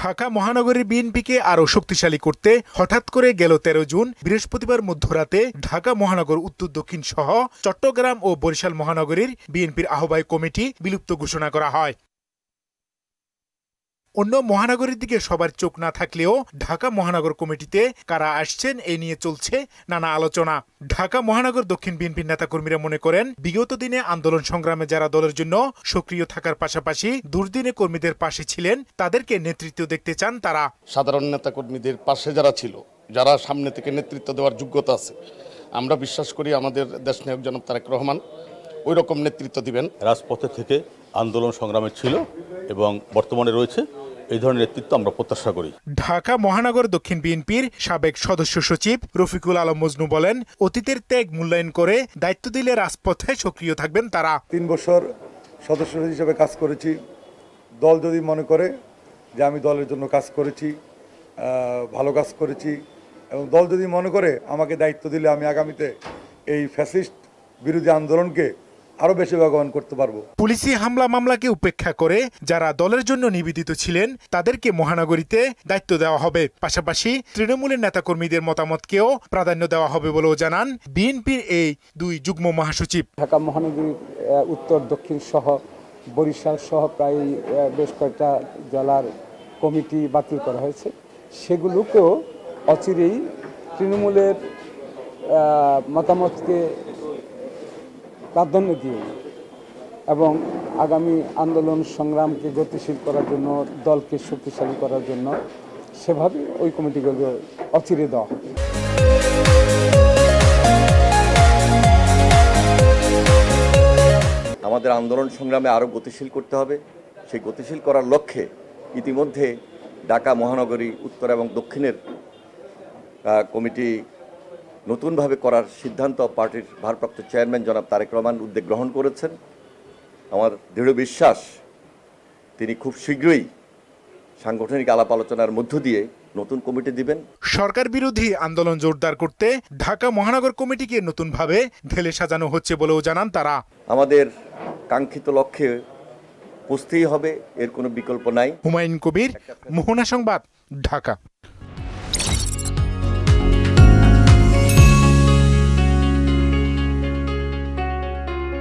ঢাকা মহানগরী বিএনপিকে আরও শক্তিশালী করতে হঠাৎ করে গেল 13 জুন বৃহস্পতিবার মধ্যরাতে ঢাকা মহানগর উত্তর দক্ষিণ সহ চট্টগ্রাম ও বরিশাল মহানগরীর বিএনপির আহ্বায়ক কমিটি বিলুপ্ত ঘোষণা করা হয়। অন্য মহানগরীর দিকে সবার চোখ না থাকলেও ঢাকা মহানগর কমিটিতে কারা আসছেন এ নিয়ে চলছে নানা আলোচনা। ঢাকা মহানগর দক্ষিণ বিএনপির নেতাকর্মীরা মনে করেন, বিগত দিনে আন্দোলন সংগ্রামে যারা দলের জন্য সক্রিয় থাকার পাশাপাশি দুর্দিনে কর্মীদের পাশে ছিলেন, তাদেরকে নেতৃত্ব দেখতে চান তারা। সাধারণ নেতাকর্মীদের পাশে যারা ছিল, যারা সামনে থেকে নেতৃত্ব দেওয়ার যোগ্যতা আছে, আমরা বিশ্বাস করি আমাদের দেশনায়ক জনাব তারেক রহমান ওই রকম নেতৃত্ব দিবেন। রাজপথে থেকে আন্দোলন সংগ্রামে ছিল এবং বর্তমানে রয়েছে, এই ধরনের নেতৃত্ব আমরা প্রত্যাশা করি। ঢাকা মহানগর দক্ষিণ বিএনপির সাবেক সদস্য সচিব রফিকুল আলম মজনু বলেন, অতীতের ত্যাগ মূল্যায়ন করে দায়িত্ব দিলে রাজপথে সক্রিয় থাকবেন তারা। 3 বছর সদস্য হিসেবে কাজ করেছি। দল যদি মনে করে যে আমি দলের জন্য কাজ করেছি, ভালো কাজ করেছি, এবং দল যদি মনে করে আমাকে দায়িত্ব দিলে আমি আগামীতে এই ফ্যাসিস্ট বিরোধী আন্দোলনকে আরো বেশি বেগবান করতে পারবো। পুলিশি হামলা মামলাকে উপেক্ষা করে যারা দলের জন্য নিবেদিত ছিলেন তাদেরকে মহানগরীতে দায়িত্ব দেওয়া হবে। পাশাপাশি তৃণমূলের নেতাকর্মীদের মতামতকেও প্রাধান্য দেওয়া হবে বলেও জানান বিএনপির এই 2 যুগ্ম মহাসচিব। ঢাকা মহানগরীর উত্তর দক্ষিণ সহ বরিশাল সহ প্রায় বেশ কয়েকটা জেলার কমিটি বাতিল করা হয়েছে, সেগুলোকেও অচিরেই তৃণমূলের মতামতকে প্রাধান্য দিয়ে এবং আগামী আন্দোলন সংগ্রামকে গতিশীল করার জন্য, দলকে শক্তিশালী করার জন্য সেভাবে ওই কমিটিগুলো অচিরে দেওয়া হবে। আমাদের আন্দোলন সংগ্রামে আরও গতিশীল করতে হবে। সেই গতিশীল করার লক্ষ্যে ইতিমধ্যে ঢাকা মহানগরী উত্তর এবং দক্ষিণের কমিটি নতুনভাবে করার সিদ্ধান্ত পার্টির ভারপ্রাপ্ত চেয়ারম্যান জনাব তারেক রহমান উদ্যোগ গ্রহণ করেছেন। আমার দৃঢ় বিশ্বাস তিনি খুব শীঘ্রই সাংগঠনিক আলাপ আলোচনার মধ্য দিয়ে নতুন কমিটি দিবেন। সরকার বিরোধী আন্দোলন জোরদার করতে ঢাকা মহানগর কমিটিকে নতুনভাবে ঢেলে সাজানো হচ্ছে বলেও জানান তারা। আমাদের কাঙ্ক্ষিত লক্ষ্যে পৌঁছতেই হবে, এর কোনো বিকল্প নাই। হুমায়ুন কবির, মোহনা সংবাদ, ঢাকা।